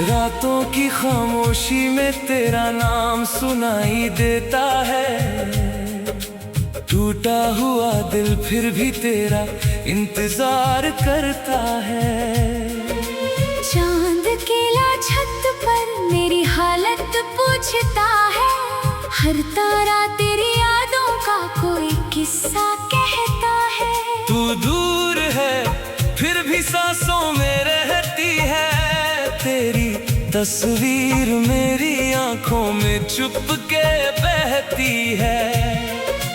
रातों की खामोशी में तेरा नाम सुनाई देता है। टूटा हुआ दिल फिर भी तेरा इंतजार करता है। चांद केला छत पर मेरी हालत पूछता है। हर तारा तेरी यादों का कोई किस्सा कहता है। तू दूर है फिर भी सांसों में रहती है। तेरी तस्वीर मेरी आंखों में चुपके बहती है।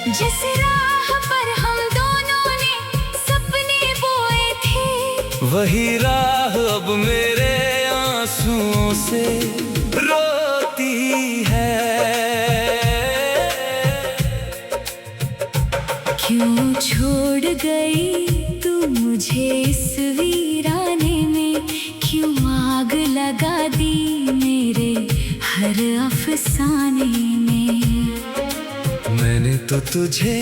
जिस राह पर हम दोनों ने सपने बोए थे, वही राह अब मेरे आंसुओं से रोती है। क्यों छोड़ गई तू मुझे इस वीराने में? क्यों आग लगा दी मेरे हर अफसाने में? मैंने तो तुझे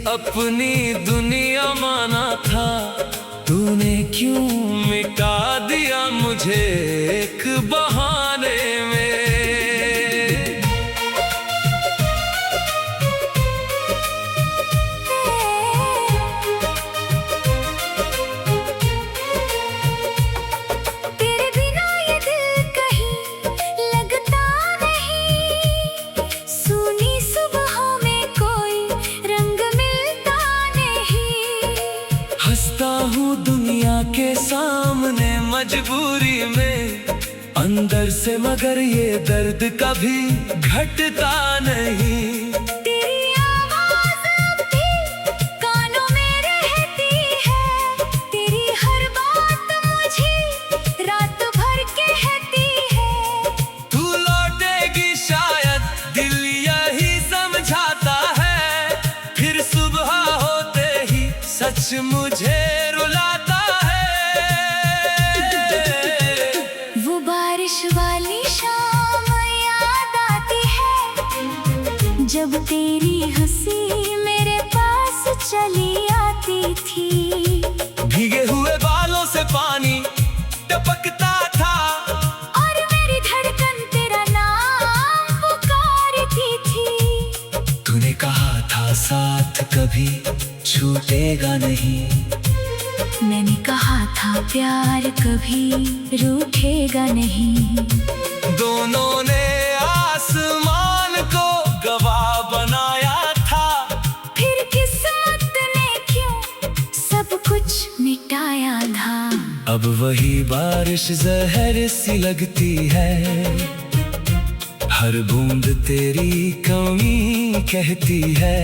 अपनी दुनिया माना था। तूने क्यों मिटा दिया मुझे एक बहाने में? तेरे बिना ये दिल कहीं लगता नहीं। सूनी सुबहों में कोई रंग मिलता नहीं। हंसता हूँ दुनिया के सामने मजबूरी में, अंदर से मगर ये दर्द कभी घटता नहीं। तेरी आवाज़ अब भी कानों में रहती है। तेरी हर बात मुझे रात भर कहती है। तू लौटेगी शायद दिल यही समझाता है। फिर सुबह होते ही सच मुझे रुलाता है। वो बारिश वाली शाम याद आती है, जब तेरी हंसी मेरे पास चली आती थी। भीगे हुए बालों से पानी टपकता था, और मेरी धड़कन तेरा नाम पुकारती थी। तूने कहा था साथ कभी छूटेगा नहीं। मैंने कहा था प्यार कभी रूठेगा नहीं। दोनों ने आसमान को गवाह बनाया था। फिर किस्मत ने क्यों सब कुछ मिटाया था? अब वही बारिश जहर सी लगती है। हर बूंद तेरी कमी कहती है।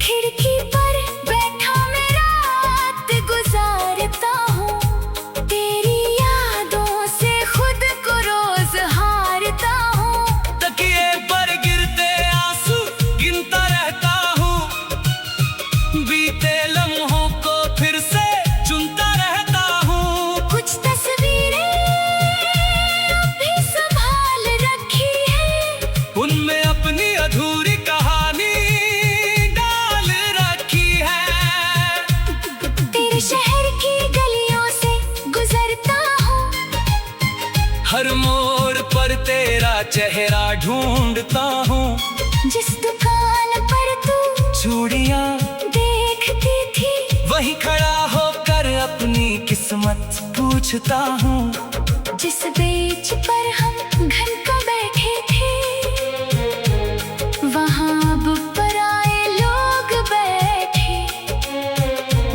खिड़की पर बैठा मैं रात गुजारता हूँ। तेरी यादों से खुद को रोज हारता हूँ। तकिए पर गिरते आंसू गिनता रहता हूँ। बीते लम्हों को फिर से चुनता रहता हूँ। कुछ तस्वीरें अभी संभाल रखी है। उनमें अपनी अधूरी कहानी डाल रखी है। तेरे शहर की गलियों से गुजरता हूँ। हर मोड़ पर तेरा चेहरा ढूंढता हूँ। जिस दुकान पर तू चूड़ियाँ देखती थी, वहीं खड़ा होकर अपनी किस्मत पूछता हूँ। जिस बेंच पर हम घंटों बैठे थे, वहाँ अब पराए लोग बैठे।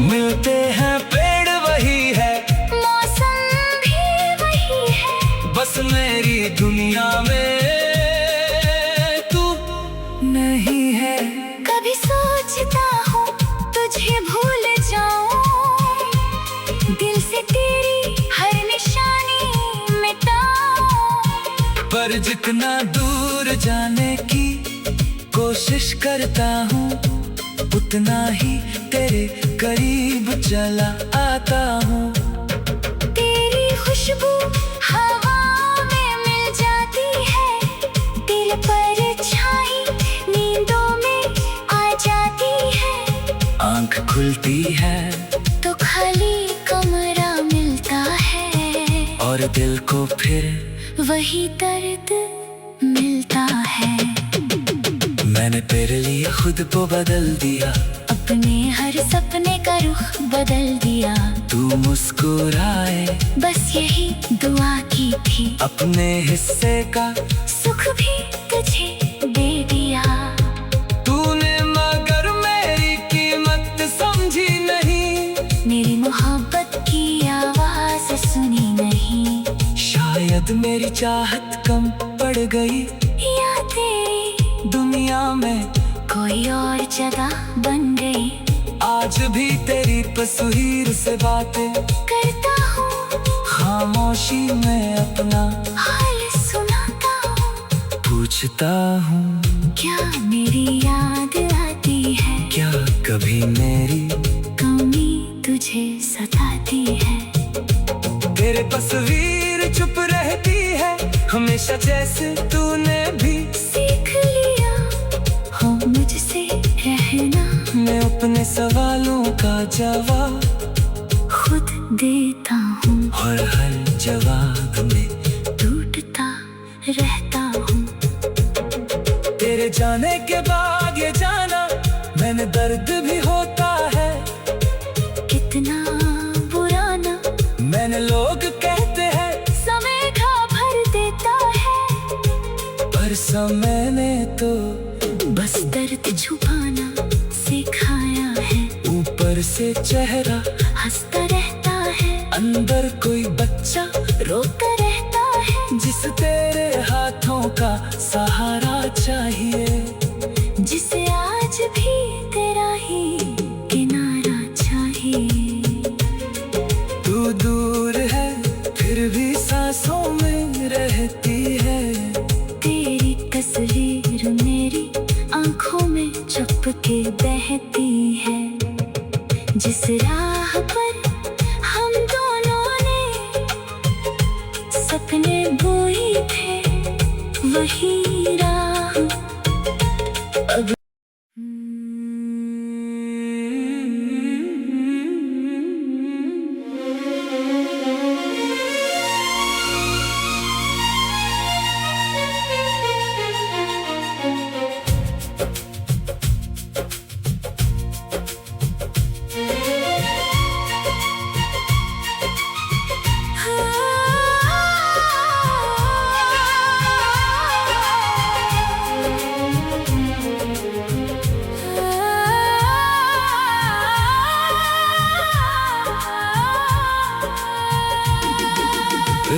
मिलते हैं पेड़ वही है, मौसम भी वही है। बस मेरी दुनिया में तू नहीं है। कभी जितना दूर जाने की कोशिश करता हूँ, उतना ही तेरे करीब चला आता हूँ। तेरी खुशबू हवा में मिल जाती है, दिल पर छाई नींदों में आ जाती है। आंख खुलती है तो खाली कमरा मिलता है, और दिल को फिर वही दर्द मिलता है। मैंने तेरे लिए खुद को बदल दिया, अपने हर सपने का रुख बदल दिया। तू मुस्कुराए बस यही दुआ की थी, अपने हिस्से का सुख भी तुझे दे दिया। तूने मगर मेरी कीमत समझी नहीं, मेरी मोहब्बत की आवाज सुनी नहीं। शायद मेरी चाहत कम पड़ गई, या तेरी दुनिया में कोई और जगह बन गई। आज भी तेरी तस्वीर से बातें करता हूँ, खामोशी में अपना हाल सुनाता हूँ। पूछता हूँ क्या मेरी याद आती है, क्या कभी मेरी कमी तुझे सताती है। तेरे तस्वीर चुप रहती है हमेशा, जैसे तूने भी सीख लिया हो मुझसे रहना। मैं अपने सवालों का जवाब खुद देता हूँ, और हर जवाब में टूटता रहता हूँ। तेरे जाने के बाद ये जाना मैंने दर्द भी होता है कितना बुरा ना, मैंने लोग कहते हैं समय घा भर देता है। पर समय ने तो बस दर्द छुपाना सिखाया है। ऊपर से चेहरा हंसता रहता है, अंदर कोई बच्चा रोता रहता है। जिस तेरे हाथों का सहारा चाहिए, जिसे आज भी तेरा ही किनारा चाहिए। तू दूर है फिर भी सांसों में रहती है, तेरी तस्वीर मेरी आंखों में चुपके बहती है। जिस राह पर हम दोनों ने सपने बोए थे, वही राह अब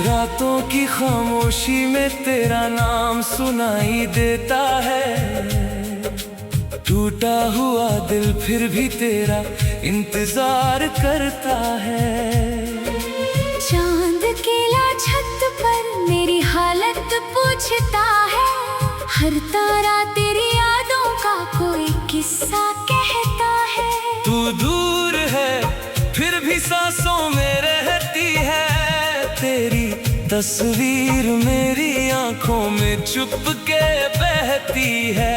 रातों की खामोशी में तेरा नाम सुनाई देता है। टूटा हुआ दिल फिर भी तेरा इंतजार करता है। चांद केला छत पर मेरी हालत पूछता है। हर तारा तेरी यादों का कोई किस्सा कहता है। तू दूर है फिर भी सांसों में रहती है, तेरी तस्वीर मेरी आंखों में चुपके बहती है।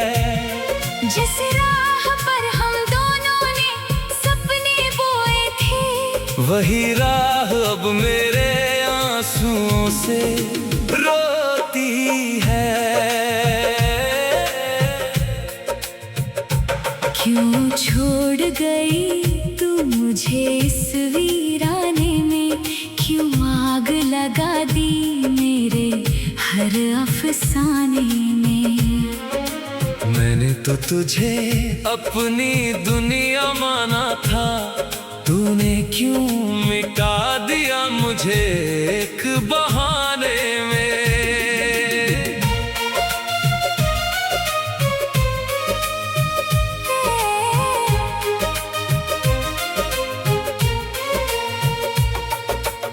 जिस राह पर हम दोनों ने सपने बोए थे, वही राह अब मेरे आंसुओं से रोती है। क्यों छोड़ गई तू मुझे इस वीराने में, क्यों आग लगा दी मेरे हर अफसाने में। मैंने तो तुझे अपनी दुनिया माना था, तूने क्यों मिटा दिया मुझे एक बहाने में।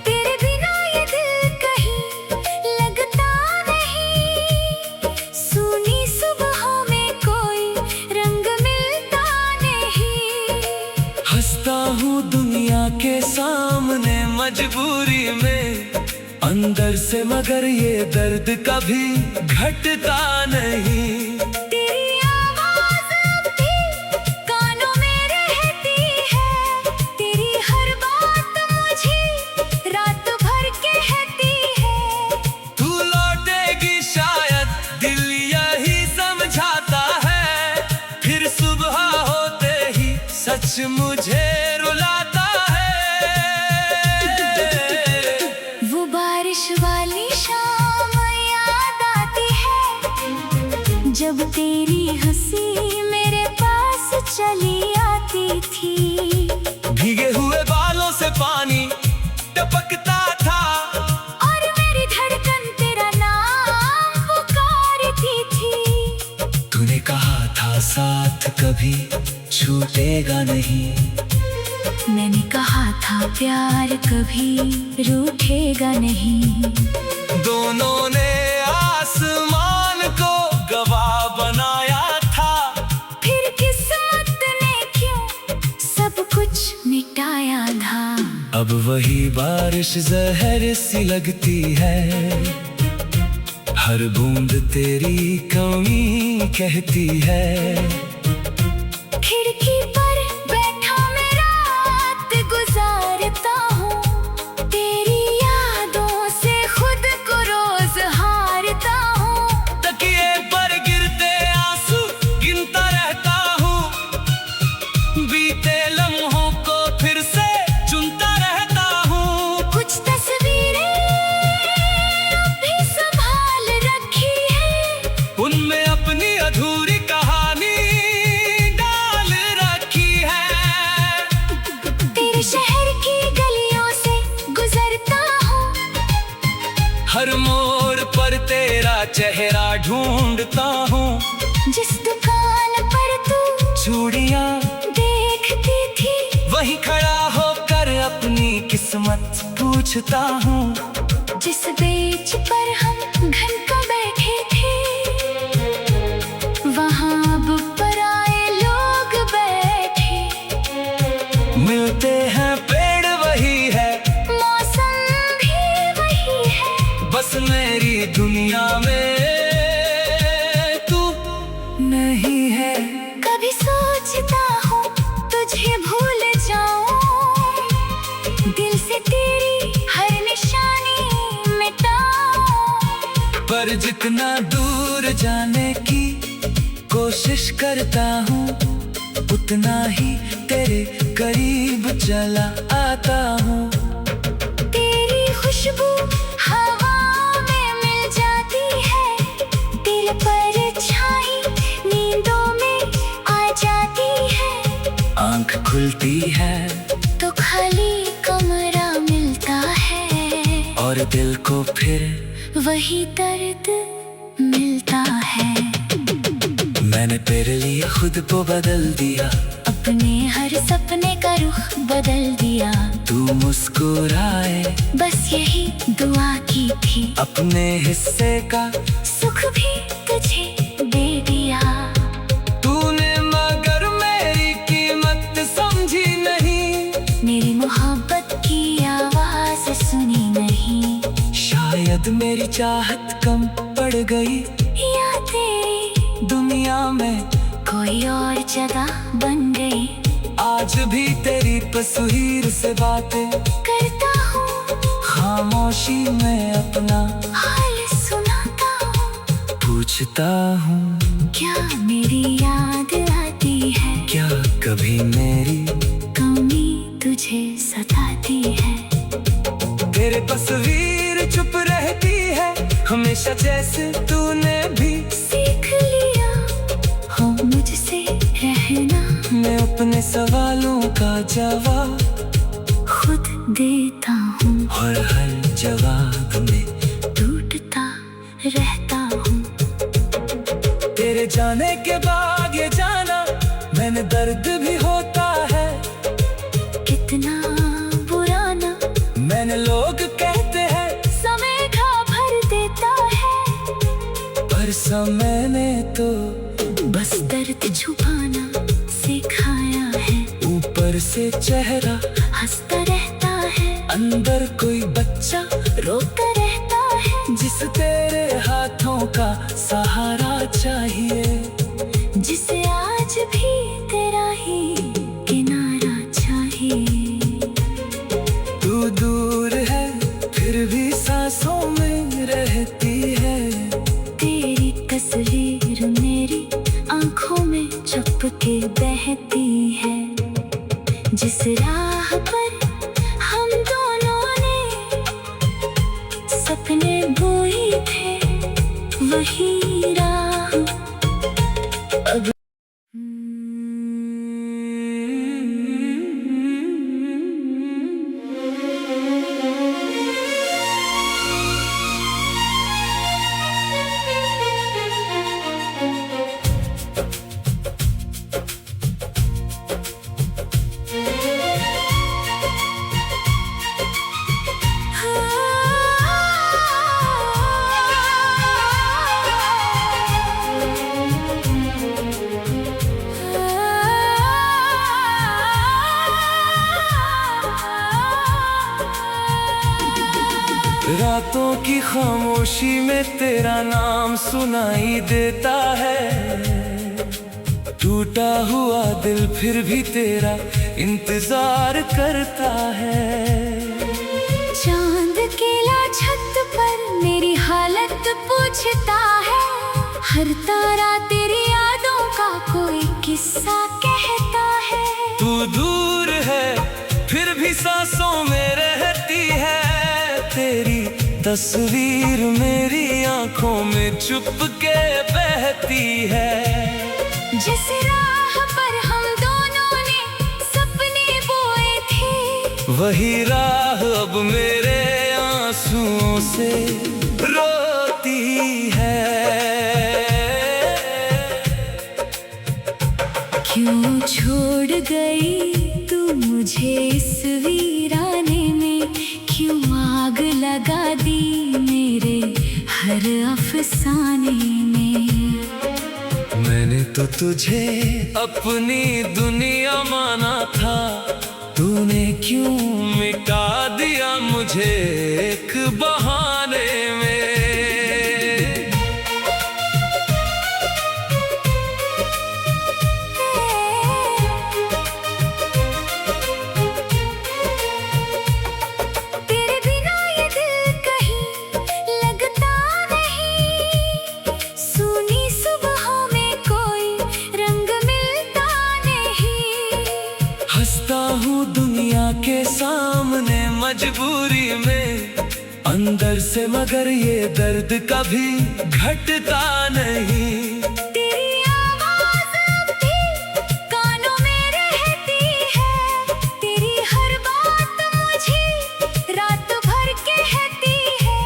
तेरे बिना ये दिल कहीं लगता नहीं, अंदर से, मगर ये दर्द कभी घटता नहीं। तेरी आवाज़ अब भी कानों में रहती है, तेरी हर बात मुझे रात भर कहती है। तू लौटेगी शायद, दिल यही समझाता है, फिर सुबह होते ही सच मुझे रुलाता है। वो बारिश वाली शाम याद आती है, जब तेरी हंसी मेरे पास चली आती थी। भीगे हुए बालों से पानी टपकता था, और मेरी धड़कन तेरा नाम पुकारती थी। तूने कहा था साथ कभी छूटेगा नहीं, मैंने कहा था प्यार कभी रूठेगा नहीं। दोनों ने आसमान को गवाह बनाया था, फिर किस्मत ने क्यों सब कुछ मिटाया था। अब वही बारिश जहर सी लगती है, हर बूंद तेरी कमी कहती है। खिड़की पर बैठा मैं रात गुजारता हूँ, तेरी यादों से खुद को रोज हारता हूँ। तकिए पर गिरते आंसू गिनता रहता हूँ, बीते लम्हों को फिर से चुनता रहता हूँ। कुछ तस्वीरें अभी संभाल रखी है, उनमें अपनी अधूरी कहानी डाल रखी है। तेरे शहर की गलियों से गुजरता हूँ, हर मोड़ पर तेरा चेहरा ढूंढता हूँ, जिस दुकान पर तू चूड़ियाँ देखती थी। वहीं खड़ा होकर अपनी किस्मत पूछता हूँ। जिस बेंच पर हम घंटों बैठे थे, वहाँ अब पराए लोग बैठे। मिलते हैं पेड़ वही है, मौसम भी वही है, बस मेरी दुनिया में तू नहीं है। कभी सोचता हूँ तुझे भूल जाऊं, दिल से तेरी हर निशानी मिटाऊं। पर जितना दूर जाने की कोशिश करता हूँ, उतना ही तेरे करीब चला आता हूँ। तेरी खुशबू हवा में मिल जाती है, दिल पर छाई नींदों में आ जाती है। आंख खुलती है तो खाली कमरा मिलता है, और दिल को फिर वही दर्द मिलता है। मैंने तेरे लिए खुद को बदल दिया, अपने हर सपने का रुख बदल दिया। तू मुस्कुराए बस यही दुआ की थी, अपने हिस्से का सुख भी तुझे दे दिया। तूने मगर मेरी कीमत समझी नहीं, मेरी मोहब्बत की आवाज सुनी नहीं। शायद मेरी चाहत कम पड़ गई, या तेरी दुनिया में कोई और जगह बन गई। आज भी तेरी तस्वीर से बातें करता हूँ, खामोशी में अपना हाल सुनाता हूँ। पूछता हूँ, क्या मेरी याद आती है, क्या कभी मेरी कमी तुझे सताती है। तेरे तस्वीर चुप रहती है हमेशा, जैसे तूने भी सीख लिया हो मुझसे रहना। मैं अपने सवालों का जवाब खुद देता हूँ, और हर जवाब में टूटता रहता हूँ। तेरे जाने के बाद ये जाना, मैंने दर्द भी होता है कितना बुरा ना, मैंने लोग कहते हैं समय का भर देता है। पर समय ने तो बस दर्द छुपाना सिखाया है। ऊपर से चेहरा हंसता रहता है, अंदर कोई बच्चा रोता रहता जिस तेरे हाथों का सहारा चाहिए, जिसे आज भी तेरा ही किनारा चाहिए। तू दूर है फिर भी सांसों में रहती है, तेरी तस्वीर मेरी आंखों में चुपके बहती है। जिस राह पर हम दोनों ने सपने बोए थे, वही राह अब रातों की खामोशी में तेरा नाम सुनाई देता है। टूटा हुआ दिल फिर भी तेरा इंतजार करता है। चांद केला छत पर मेरी हालत पूछता है। हर तारा तेरी यादों का कोई किस्सा कहता है। तू दूर है फिर भी सांसों में रहती है, तेरी तस्वीर मेरी आंखों में चुपके बहती है। जिस राह पर हम दोनों ने सपने बोए थे, वही राह अब मेरे आंसुओं से रोती है। क्यों छोड़ गई तू मुझे इस वीराने में, क्यों आग लगा दी मेरे हर अफसाने में। मैंने तो तुझे अपनी दुनिया माना था, तूने क्यों मिटा दिया मुझे एक बहाने में। तेरे बिना ये दिल कहीं लगता नहीं, सूनी सुबहों में कोई रंग मिलता नहीं। हंसता हूँ दुनिया के सामने मजबूरी में, अंदर से मगर ये दर्द कभी घटता नहीं। तेरी आवाज़ अब भी कानों में रहती है, तेरी हर बात मुझे रात भर कहती है।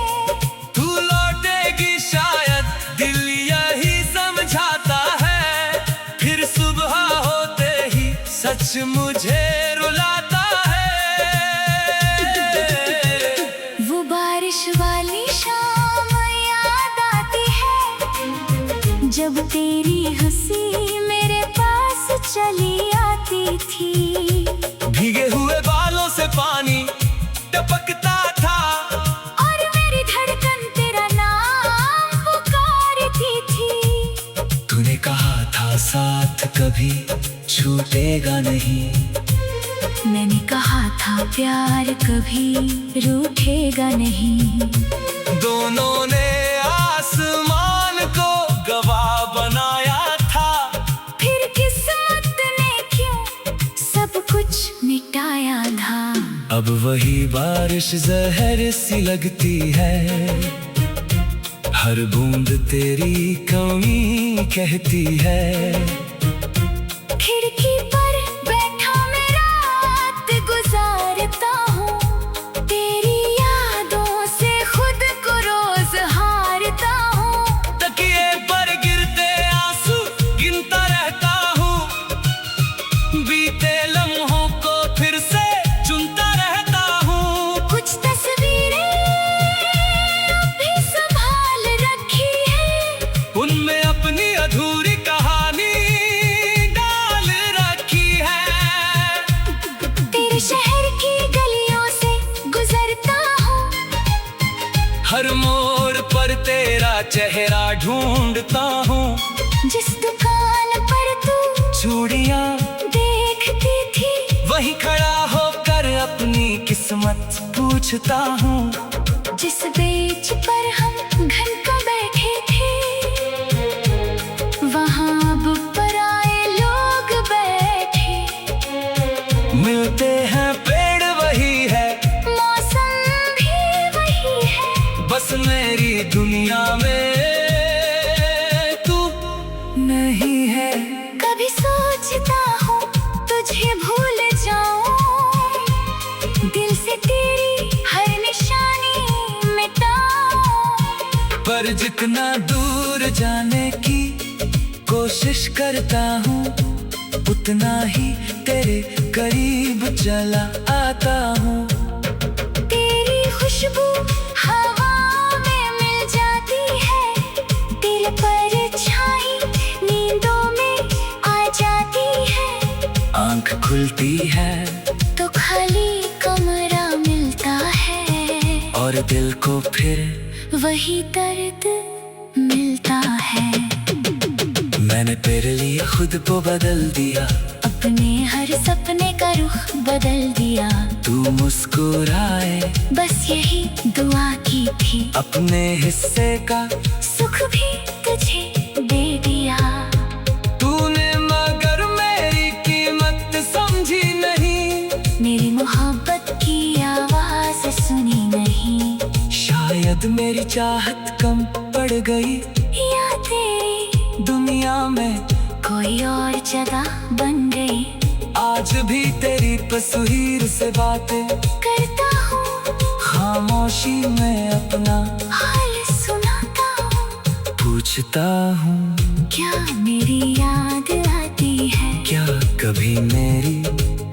तू लौटेगी शायद दिल यही समझाता है, फिर सुबह होते ही सच मुझे रुलाता है। वो बारिश वाली शाम याद आती है, जब तेरी हंसी मेरे पास चली आती थी। भीगे हुए बालों से पानी टपकता था, और मेरी धड़कन तेरा नाम पुकारती थी। तूने कहा था साथ कभी छूटेगा नहीं, मैंने कहा था प्यार कभी रूठेगा नहीं। दोनों ने आसमान को गवाह बनाया था, फिर किस्मत ने क्यों सब कुछ मिटाया था। अब वही बारिश जहर सी लगती है, हर बूंद तेरी कमी कहती है। खिड़की पर बैठा मैं रात गुजारता हूँ, तेरी यादों से खुद को रोज हारता हूँ। तकिए पर गिरते आंसू गिनता रहता हूँ, बीते लम्हों को फिर से चुनता रहता हूँ। कुछ तस्वीरें अभी संभाल रखी है, उनमें अपनी अधूरी कहानी चेहरा ढूंढता हूँ। जिस दुकान पर तू चूड़ियाँ देखती थी, वहीं खड़ा होकर अपनी किस्मत पूछता हूँ। जिस बेंच पर हम घंटों बैठे थे, वहाँ अब पराए लोग बैठे। मिलते हैं पेड़ वही है, मौसम भी वही है, बस मेरी दुनिया में तू नहीं है। कभी सोचता हूँ तुझे भूल जाऊं, दिल से तेरी हर निशानी मिटाऊं। पर जितना दूर जाने की कोशिश करता हूँ, उतना ही तेरे करीब चला आता हूँ। तेरी खुशबू हवा में मिल जाती है, दिल पर छाई नींदों में आ जाती है। आंख खुलती है तो खाली कमरा मिलता है, और दिल को फिर वही दर्द मिलता है। मैंने तेरे लिए खुद को बदल दिया, अपने हर सपने का रुख बदल दिया। तू मुस्कुराए बस यही दुआ की थी, अपने हिस्से का सुख भी तुझे दे दिया। तूने मगर मेरी कीमत समझी नहीं, मेरी मोहब्बत की आवाज सुनी नहीं। शायद मेरी चाहत कम पड़ गई, या तेरी दुनिया में कोई और जगह बन गई। आज भी तेरी तस्वीर से बातें करता हूँ, खामोशी में अपना हाल सुनाता हूँ। पूछता हूँ क्या मेरी याद आती है, क्या कभी मेरी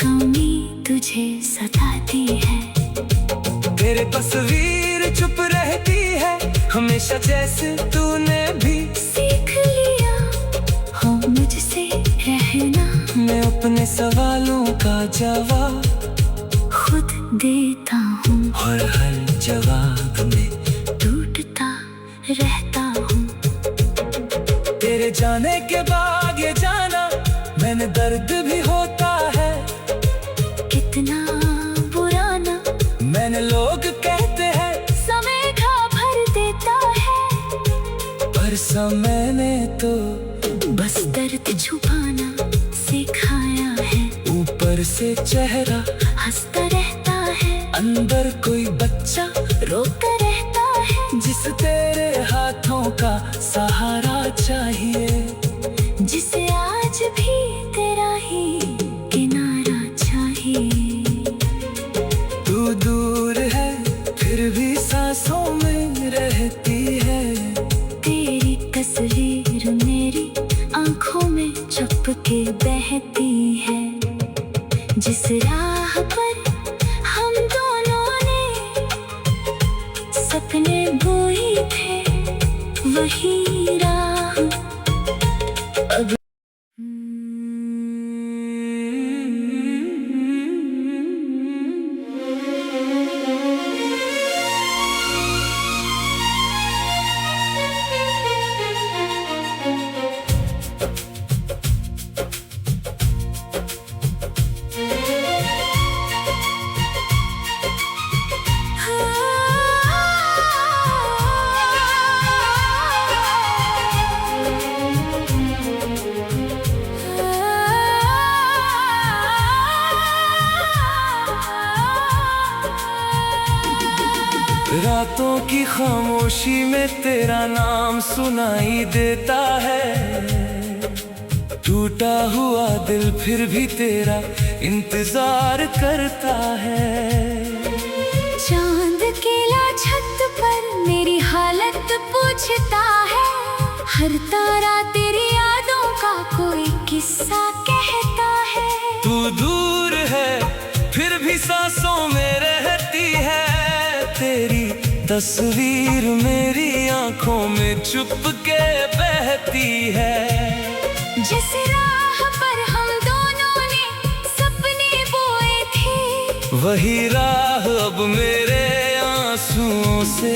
कमी तुझे सताती है। तेरे तस्वीर चुप रहती है हमेशा, जैसे तूने भी सीख लिया हो मुझसे रहना। मैं अपने सवालों का जवाब खुद देता हूँ, और हर जवाब में टूटता रहता हूँ। तेरे जाने के बाद ये जाना मैंने दर्द भी होता है कितना पुराना, मैंने लोग कहते हैं समय घा भर देता है। पर समय ने तो बस दर्द छुपाना सिखाया है। ऊपर से चेहरा हंसता रहता है, अंदर कोई बच्चा रोता रहता है। जिस तेरे हाथों का सहारा चाहिए, जिसे आज भी तेरा ही किनारा चाहिए। तू दूर है फिर भी सांसों में रहती है, तेरी तस्वीर मेरी आंखों में चुपके बहती है। जिस राह पर हम दोनों ने सपने बोए थे, वही राह अब रातों की खामोशी में तेरा नाम सुनाई देता है। टूटा हुआ दिल फिर भी तेरा इंतजार करता है। चांद केला छत पर मेरी हालत पूछता है। हर तारा तेरी यादों का कोई किस्सा कहता है। तू दूर है फिर भी सांसों में रहती है। तेरी तस्वीर मेरी आंखों में चुपके बहती है। जिस राह पर हम दोनों ने सपने बोए थे, वही राह अब मेरे आंसुओं से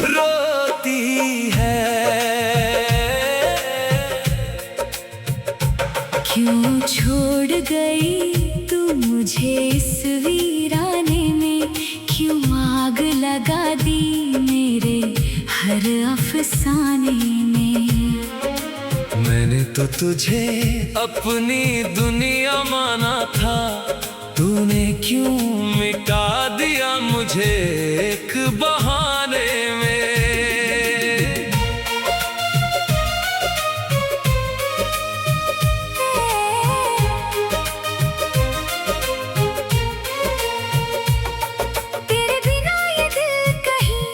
रोती आती है। क्यों छोड़ गई तू मुझे इस वीराने में, क्यों आग लगा दी मेरे हर अफसाने में। मैंने तो तुझे अपनी दुनिया माना था, तूने क्यों मिटा दिया मुझे एक बहाने में। तेरे बिना ये दिल कहीं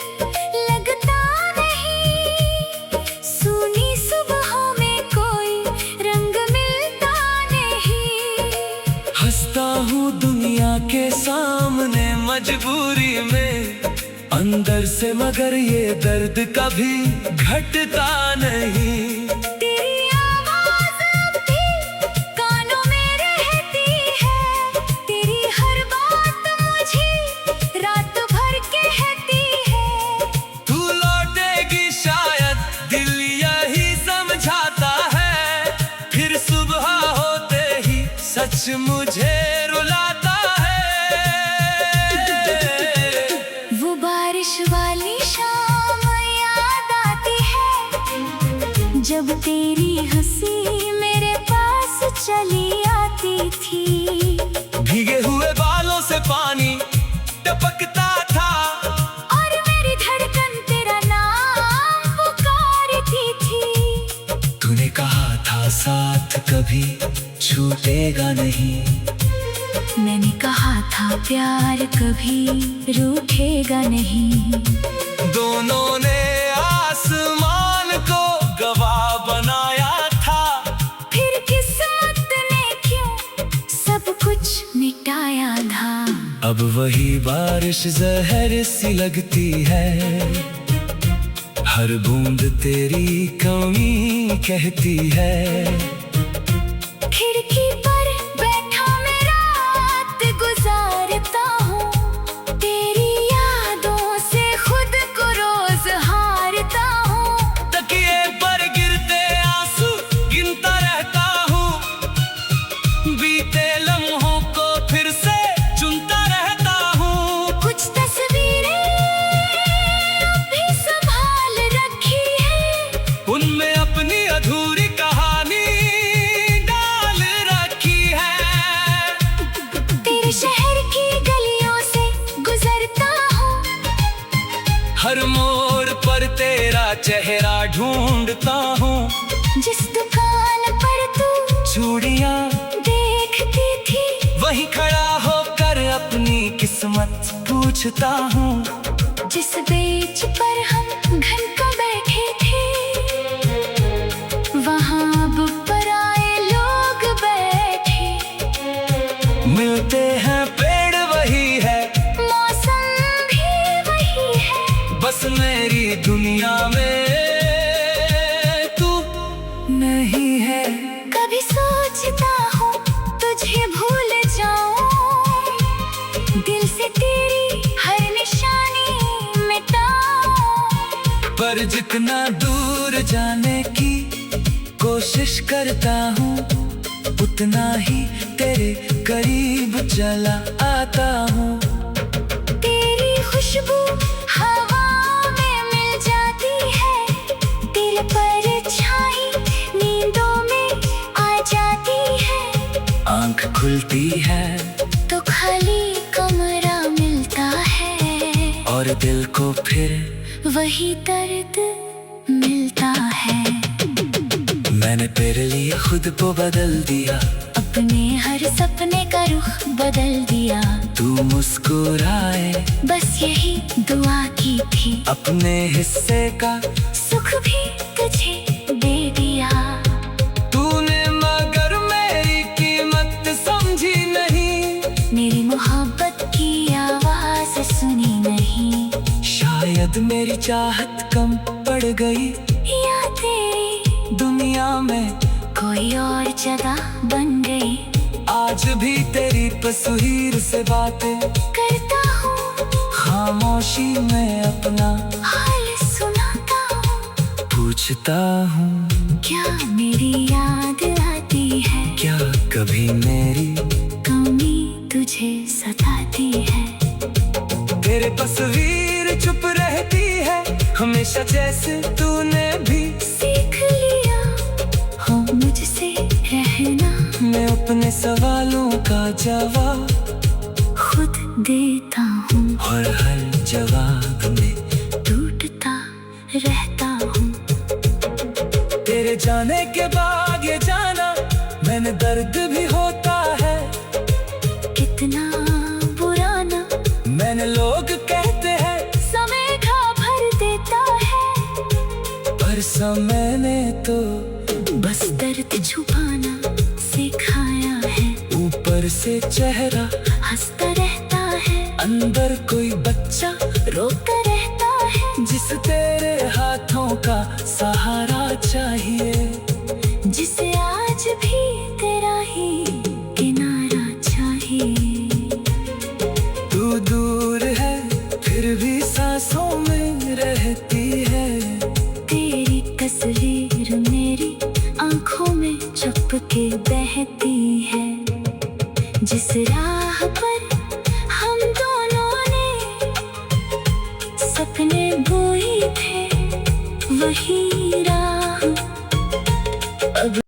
लगता नहीं, सूनी सुबहों में कोई रंग मिलता नहीं। हंसता हूँ दुनिया के सामने मजबूरी में, अंदर से मगर ये दर्द कभी घटता नहीं। तेरी आवाज़ अब भी कानों में रहती है, तेरी हर बात मुझे रात भर कहती है। तू लौटेगी शायद दिल यही समझाता है, फिर सुबह होते ही सच मुझे रुलाता है। वो बारिश वाली शाम याद आती है, जब तेरी हंसी मेरे पास चली आती थी। भीगे हुए बालों से पानी टपकता था, और मेरी धड़कन तेरा नाम पुकारती थी। तूने कहा था साथ कभी छूटेगा नहीं, मैंने कहा था प्यार कभी रूठेगा नहीं। दोनों ने आसमान को गवाह बनाया था, फिर किस्मत ने क्यों सब कुछ मिटाया था। अब वही बारिश जहर सी लगती है, हर बूंद तेरी कमी कहती है। खिड़की पर बैठा मैं रात गुजारता हूँ, तेरी यादों से खुद को रोज हारता हूँ। तकिए पर गिरते आंसू गिनता रहता हूँ, बीते लम्हों को फिर से चुनता रहता हूँ। कुछ तस्वीरें अभी संभाल रखी है, उनमें अपनी अधूरी कहानी डाल रखी है। तेरे शहर की गलियों से गुजरता हूँ, हर मोड़ पर तेरा चेहरा ढूंढता हूँ, जिस दुकान पर तू चूड़ियाँ देखती थी। वहीं खड़ा होकर अपनी किस्मत पूछता हूँ। जिस बेंच पर हम घंटों बैठे थे, वहाँ अब पराए लोग बैठे। मिलते हैं पेड़ वही है, मौसम भी वही है, बस मेरी दुनिया में तू नहीं है। कभी सोचता हूँ तुझे भूल जाऊं, दिल से तेरी हर निशानी मिटाऊं। पर जितना दूर जाने की कोशिश करता हूँ, उतना ही तेरे करीब चला आता हूँ। तेरी खुशबू हवा में मिल जाती है, दिल पर छाई नींदों में आ जाती है। आंख खुलती है तो खाली कमरा मिलता है, और दिल को फिर वही दर्द मिलता है। मैंने तेरे लिए खुद को बदल दिया, अपने हर सपने का रुख बदल दिया। तू मुस्कुराए बस यही दुआ की थी, अपने हिस्से का सुख भी तुझे दे दिया। तूने मगर मेरी कीमत समझी नहीं, मेरी मोहब्बत की आवाज सुनी नहीं। शायद मेरी चाहत कम पड़ गई, या तेरी दुनिया में कोई और जगह बन गई। आज भी तेरी तस्वीर से बातें करता हूँ, खामोशी में अपना हाल सुनाता हूँ। सोचता हूँ, क्या मेरी याद आती है? क्या कभी मेरी कमी तुझे सताती है? तेरे तस्वीर चुप रहती है हमेशा, जैसे तूने भी सीख लिया हो मुझसे रहना। मैं अपने सवालों का जवाब खुद देता हूँ और हर जवाब में टूटता रहता हूँ। तेरे जाने के बाद ये जाना मैंने दर्द भी होता है कितना बुरा ना, मैंने लोग कहते हैं समय घा भर देता है, पर समय ने तो बस दर्द छुपाना सिखाया है। ऊपर से चेहरा हंसता रहता है, अंदर कोई बच्चा रोता रहता है। जिस तेरे हाथों का सहारा चाहिए, जिसे आज भी तेरा ही किनारा चाहिए। तू दूर है फिर भी सांसों में रहती है, तेरी तस्वीर मेरी आंखों में चुपके बहती है। जिस राह पर हम दोनों ने सपने बोए थे, वही राह अब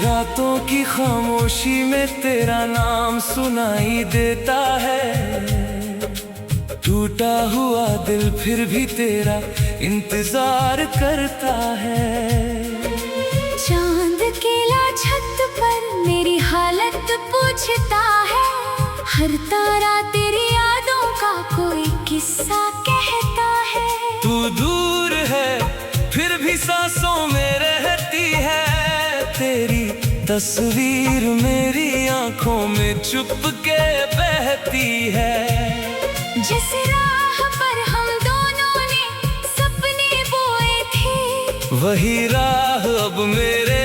रातों की खामोशी में तेरा नाम सुनाई देता है, टूटा हुआ दिल फिर भी तेरा इंतजार करता है। चांद केला छत पर मेरी हालत पूछता है, हर तारा तेरी यादों का कोई किस्सा कहता है। तू दूर है फिर भी सांसों में रहती है, तेरी तस्वीर मेरी आंखों में चुपके बहती है। जिस राह पर हम दोनों ने सपने बोए थे, वही राह अब मेरे